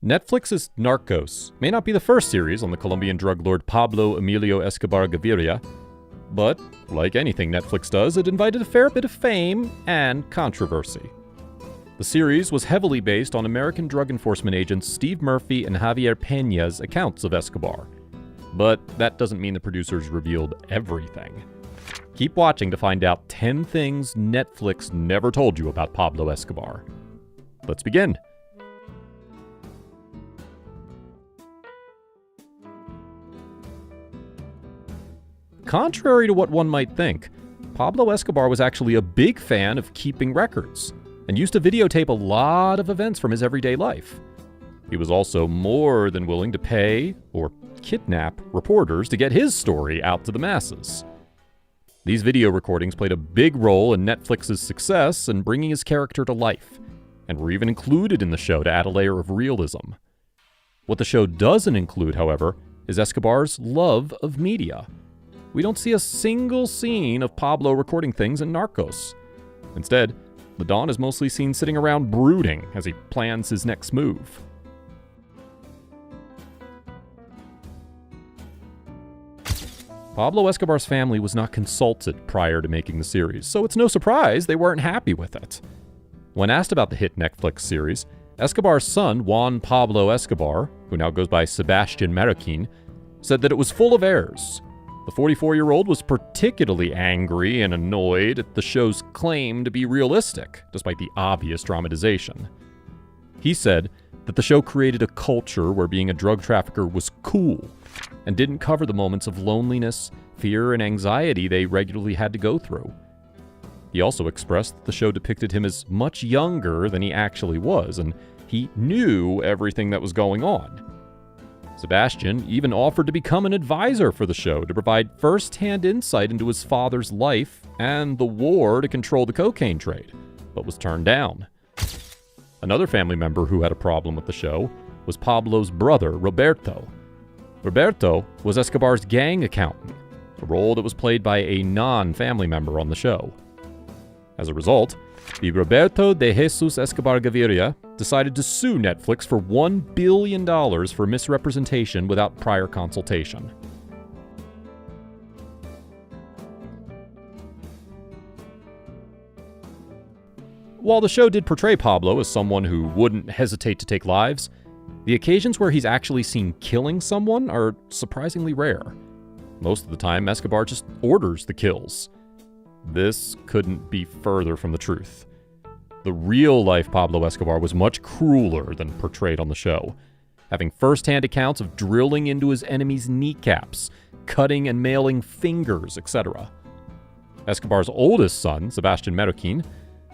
Netflix's Narcos may not be the first series on the Colombian drug lord Pablo Emilio Escobar Gaviria, but like anything Netflix does, it invited a fair bit of fame and controversy. The series was heavily based on American drug enforcement agents Steve Murphy and Javier Peña's accounts of Escobar. But that doesn't mean the producers revealed everything. Keep watching to find out 10 things Netflix never told you about Pablo Escobar. Let's begin. Contrary to what one might think, Pablo Escobar was actually a big fan of keeping records and used to videotape a lot of events from his everyday life. He was also more than willing to pay or kidnap reporters to get his story out to the masses. These video recordings played a big role in Netflix's success in bringing his character to life, and were even included in the show to add a layer of realism. What the show doesn't include, however, is Escobar's love of media. We don't see a single scene of Pablo recording things in Narcos. Instead, the Don is mostly seen sitting around brooding as he plans his next move. Pablo Escobar's family was not consulted prior to making the series, so it's no surprise they weren't happy with it. When asked about the hit Netflix series, Escobar's son, Juan Pablo Escobar, who now goes by Sebastian Marroquin, said that it was full of errors. The 44-year-old was particularly angry and annoyed at the show's claim to be realistic, despite the obvious dramatization. He said that the show created a culture where being a drug trafficker was cool, and didn't cover the moments of loneliness, fear, and anxiety they regularly had to go through. He also expressed that the show depicted him as much younger than he actually was, and he knew everything that was going on. Sebastian even offered to become an advisor for the show to provide first-hand insight into his father's life and the war to control the cocaine trade, but was turned down. Another family member who had a problem with the show was Pablo's brother, Roberto. Roberto was Escobar's gang accountant, a role that was played by a non-family member on the show. As a result, the Roberto de Jesus Escobar Gaviria decided to sue Netflix for $1 billion for misrepresentation without prior consultation. While the show did portray Pablo as someone who wouldn't hesitate to take lives, the occasions where he's actually seen killing someone are surprisingly rare. Most of the time, Escobar just orders the kills. This couldn't be further from the truth. The real-life Pablo Escobar was much crueler than portrayed on the show, having first-hand accounts of drilling into his enemies' kneecaps, cutting and mailing fingers, etc. Escobar's oldest son, Sebastian Marroquin,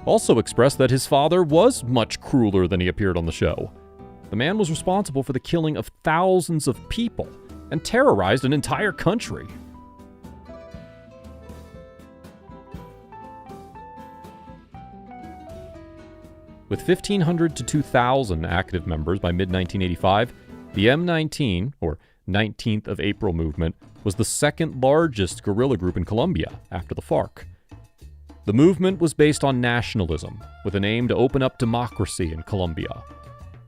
also expressed that his father was much crueler than he appeared on the show. The man was responsible for the killing of thousands of people and terrorized an entire country. With 1,500 to 2,000 active members by mid-1985, the M19, or 19th of April movement, was the second largest guerrilla group in Colombia after the FARC. The movement was based on nationalism, with an aim to open up democracy in Colombia,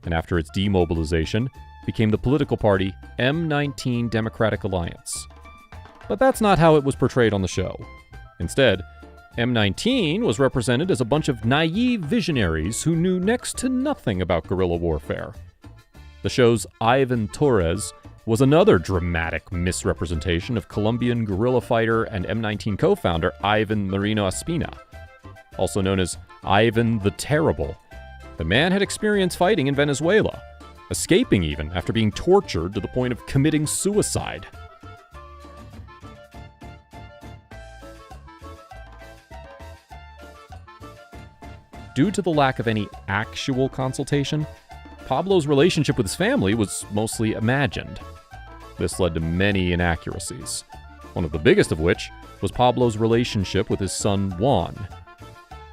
and after its demobilization, became the political party M19 Democratic Alliance. But that's not how it was portrayed on the show. Instead, M19 was represented as a bunch of naive visionaries who knew next to nothing about guerrilla warfare. The show's Ivan Torres was another dramatic misrepresentation of Colombian guerrilla fighter and M19 co-founder Ivan Merino Espina. Also known as Ivan the Terrible, the man had experience fighting in Venezuela, escaping even after being tortured to the point of committing suicide. Due to the lack of any actual consultation, Pablo's relationship with his family was mostly imagined. This led to many inaccuracies, one of the biggest of which was Pablo's relationship with his son Juan.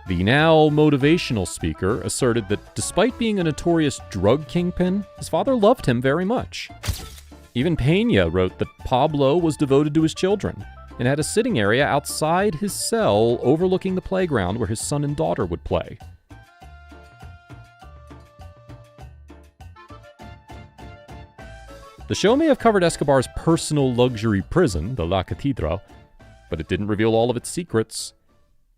The now motivational speaker asserted that despite being a notorious drug kingpin, his father loved him very much. Even Peña wrote that Pablo was devoted to his children and had a sitting area outside his cell overlooking the playground where his son and daughter would play. The show may have covered Escobar's personal luxury prison, the La Catedral, but it didn't reveal all of its secrets.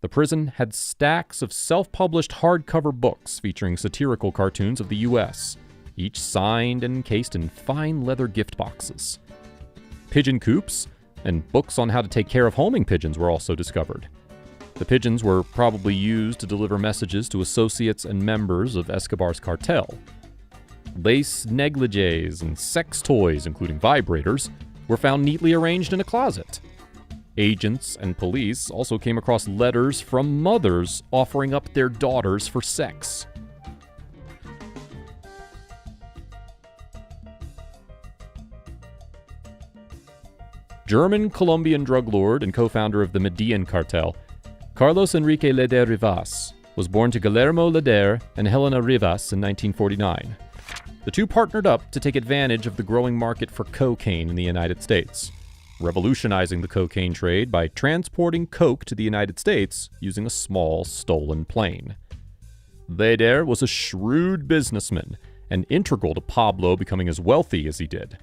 The prison had stacks of self-published hardcover books featuring satirical cartoons of the U.S., each signed and encased in fine leather gift boxes. Pigeon coops and books on how to take care of homing pigeons were also discovered. The pigeons were probably used to deliver messages to associates and members of Escobar's cartel. Lace negligees and sex toys, including vibrators, were found neatly arranged in a closet. Agents and police also came across letters from mothers offering up their daughters for sex. German Colombian drug lord and co-founder of the Medellin cartel, Carlos Enrique Leder Rivas was born to Guillermo Leder and Helena Rivas in 1949. The two partnered up to take advantage of the growing market for cocaine in the United States, revolutionizing the cocaine trade by transporting coke to the United States using a small stolen plane. Leder was a shrewd businessman and integral to Pablo becoming as wealthy as he did.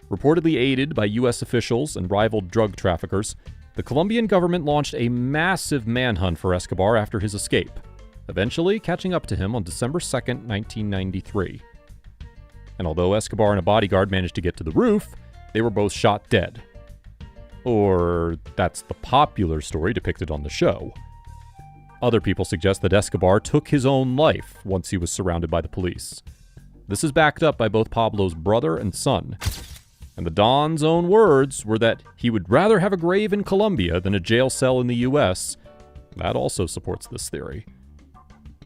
Reportedly aided by U.S. officials and rival drug traffickers, the Colombian government launched a massive manhunt for Escobar after his escape, eventually catching up to him on December 2, 1993. And although Escobar and a bodyguard managed to get to the roof, they were both shot dead. Or that's the popular story depicted on the show. Other people suggest that Escobar took his own life once he was surrounded by the police. This is backed up by both Pablo's brother and son. And the Don's own words were that he would rather have a grave in Colombia than a jail cell in the U.S. That also supports this theory.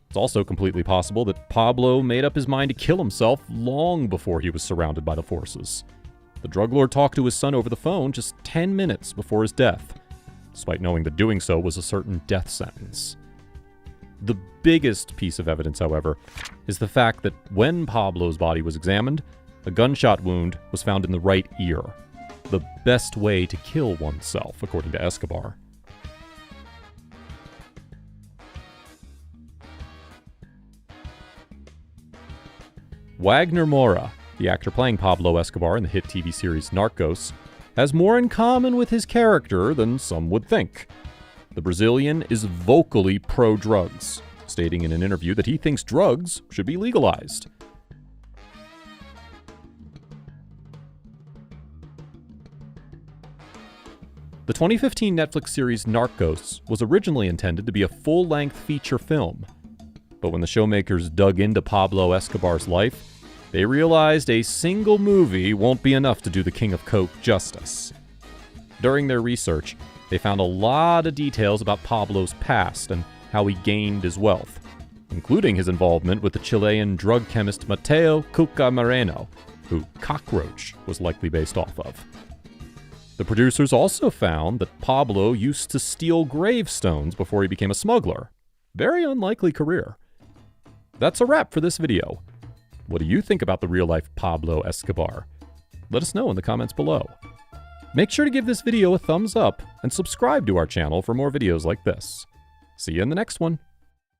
It's also completely possible that Pablo made up his mind to kill himself long before he was surrounded by the forces. The drug lord talked to his son over the phone just 10 minutes before his death, despite knowing that doing so was a certain death sentence. The biggest piece of evidence, however, is the fact that when Pablo's body was examined, a gunshot wound was found in the right ear, the best way to kill oneself, according to Escobar. Wagner Moura, the actor playing Pablo Escobar in the hit TV series Narcos, has more in common with his character than some would think. The Brazilian is vocally pro-drugs, stating in an interview that he thinks drugs should be legalized. The 2015 Netflix series Narcos was originally intended to be a full-length feature film. But when the showmakers dug into Pablo Escobar's life, they realized a single movie won't be enough to do the King of Coke justice. During their research, they found a lot of details about Pablo's past and how he gained his wealth, including his involvement with the Chilean drug chemist Mateo Cuca Moreno, who Cockroach was likely based off of. The producers also found that Pablo used to steal gravestones before he became a smuggler. Very unlikely career. That's a wrap for this video. What do you think about the real-life Pablo Escobar? Let us know in the comments below. Make sure to give this video a thumbs up and subscribe to our channel for more videos like this. See you in the next one.